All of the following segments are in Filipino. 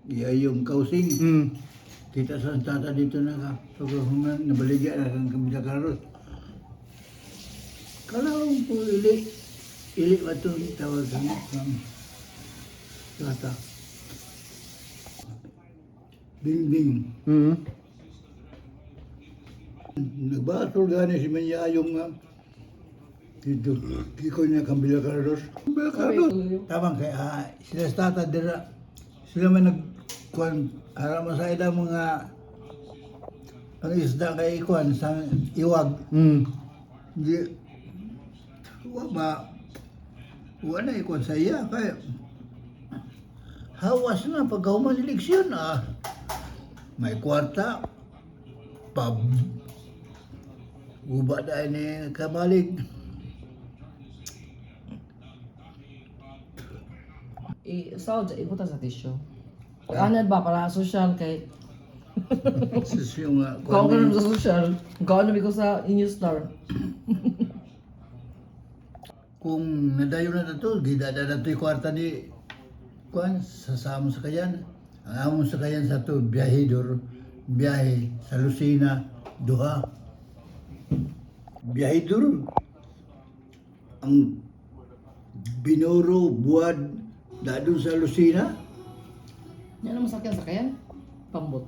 iya yung kausing. Hmm. Kita sa tata dito na ka. So, kung nabaligya na kang kamila karos. Kalau po ili ba ito tawag ng tata. Bingbing. Hmm. Nagbasol gani si Manya yung dito. Kiko niya kamila karos. Kamila karos. Tamang kaya sila sa tata dira. Sila man nagkuhan. Aram sa ila mga ang isda kay ikuan sa iwag. Hmm. Di wala ikuan sa iya kay hawas na pagka humalileksyon may kwarta pab uba na ini kabalik. Sahod sa ibutan sa tissue. Anad ba para social kay Sus yung kung ano sa social, kung ano ko sa inyo star. kung nadayo na to gidada na to yung kwarta ni kuan sa samo sa kayan. Ang amon sa kayan sa to biyahe sa Lucena duha. Biyahe ang Binoro buwad dadun sa Lucena. Yan ang masakyan sa kayan. Pambot.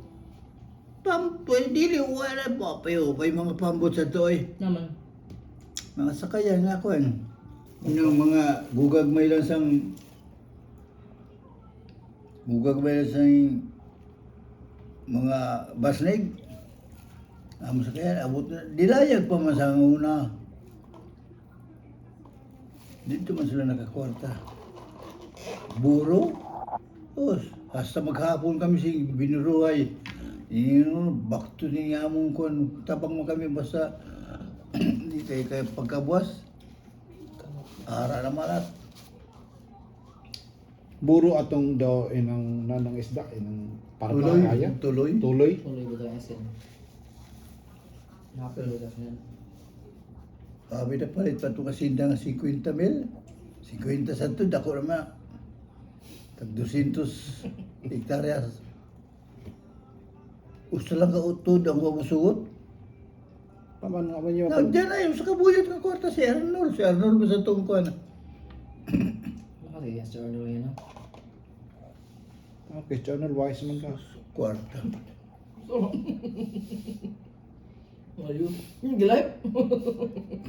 Dili wala pa pay mga pambot sa to Naman. mga sakayan nga ko yung mga gugagmay lang sang mga basnig. Amo sakayan abot na dilayag pa man sa una. Dito man sila nakakwarta. Buro. Hasta maghapon kami si Binuruay. Bakto niya among kon tabang mo kami basta hindi kay pagkabuas. Ara na malat. Buro atong daw inang nanang isda inang parkaya. Tuloy. Tuloy. Tuloy ko tayo sin. Napil ko kasi yan. Sabi na palit pa itong kasinda nga 50,000. 50 sa ito, dako naman. Tag 200 hektaryas. Usta lang ka utod ang mamusugot. Paman nga man yun. Diyan na yung sa kabuyot ng kwarta si Arnold. Si Arnold ba sa itong kuwan? Kasi yes, sir, ano yun, no? Okay, channel wise man ka. Kwarta. Ayun. Gilay?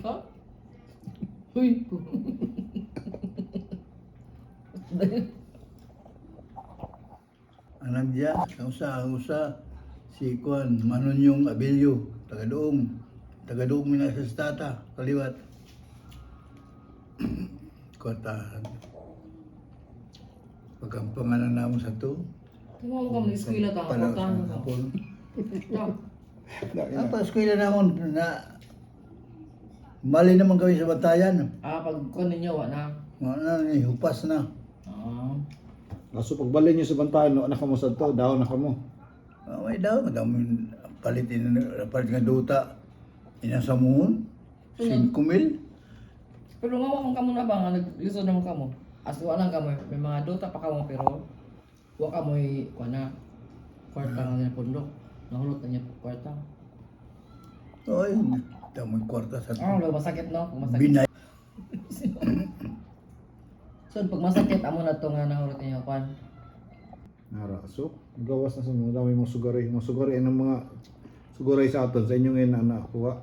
Ha? Uy. Anak diya, ang usa, si Kuan, Manonyong Abilio, taga-doong mina sa stata, kaliwat. Kwartahan. Pagkampangalan namin sa to. Tumawag ka mag-eskwila ta. Kaportahan ka. Apa eskwela namin na mali naman kami sa batayan. Pag kung ninyo, na. Hupas na. So pagbalin niyo sa bantayan, no, anak mo sa to, daw na kamo. May daw, madami palit nga duta. Inasamuhon, 5,000. Pero nga wakang kamo na ba nga nag-lisod naman kamo. As wala kamo, may mga duta pa kamo pero wa kamo na kwarta nga niya pundok. Nahulot na niya kwarta. Oy, damoy kwarta sa Wala masakit no? Kung masakit. binay. So pag masakit amo na to nga nahulot niya kwan. Nara. So, gawas na sa mga dami mga sugaray. Mga sugaray ng mga sugaray sa aton sa inyong ina na kuha.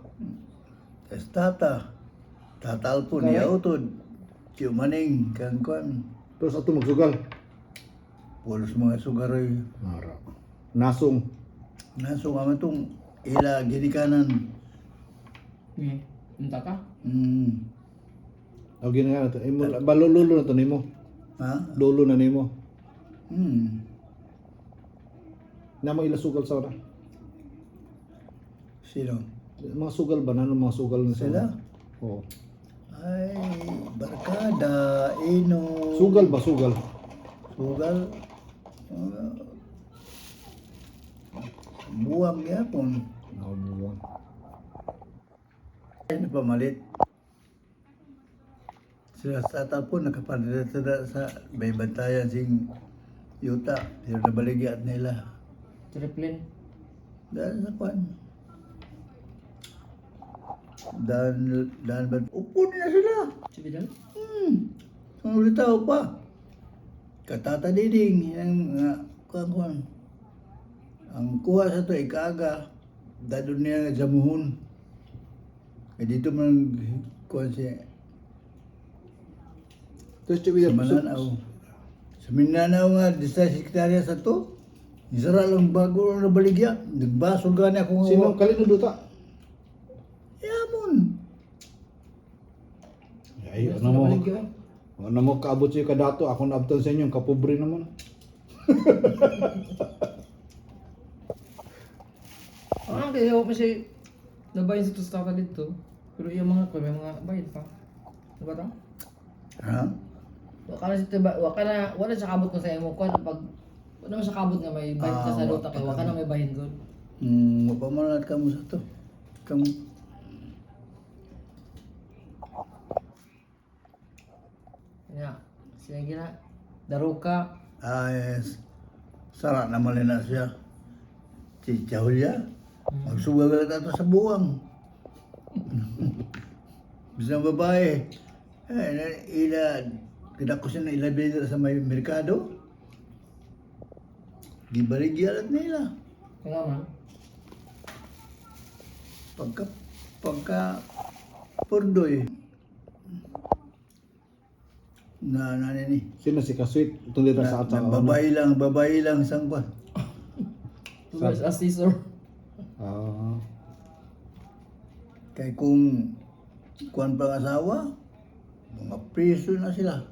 Tata. Tatal po niya utod. Tiyo maning kang kwan. Terus ato magsugal. Pulos mga sugaroy. Nara. Nasong. Naso kami itong ila ginikanan. Unta ka? O ginaya na to. Balululo na to nimo. Ha? Lolo na nimo. Na mo ila sugal sa ora. Sino? Mga sugal ba? Ano mga sugal na Sila? Oo. Ay, barkada, ino. Sugal ba? Sugal. Sugal. Buwang yapon. Nakabuwang. Ano pamalit? Sila sa tapo nakapanira sa baybantayan sing yuta, pero nabaligyan nila. Triplin. Dahil sa kwan. Dahil ba? Upo niya sila. Si Bidal? Ang tao pa. Katata diding. Kwan. Ang kuha sa to, ikaga. Dado niya jamuhon. Eh dito man kuha siya. Tapos Sa Mananaw. Sa Mindanao nga, disa sekretarya sa to. Isara lang bago na baligya. Nagbasol gani ako nga. Sino kalino duta? Yamon. Ay, ano mo kaabot siya kadato, ako naabtan sa inyo, kapobre naman. Kaya ako kasi nabayin sa tostata dito. Pero yung mga ko, may mga bayan pa. Diba ta? Ha? Waka na siya, wala siya kabot ko sa imo ko. Pag, wala mo siya kabot nga may bayan ka sa luta kay waka na may bayan doon. Mapamalat ka mo sa to. Kamu. Kaya, siya gina, daruka. Yes. Sara naman na siya. Si Chahulya. Magsugagal ka to sa buwang. Bisang babae. Kita ko siya na ilabili sa may merkado. Gibaligyan at nila. Kaya man. Pagka purdoy. Na nani. Sino si Kasweet? Itong dito sa atang. Babae lang sangkwan. Tulos as Caesar. Ah. Kay kung kuwan pang asawa, mga preso na sila.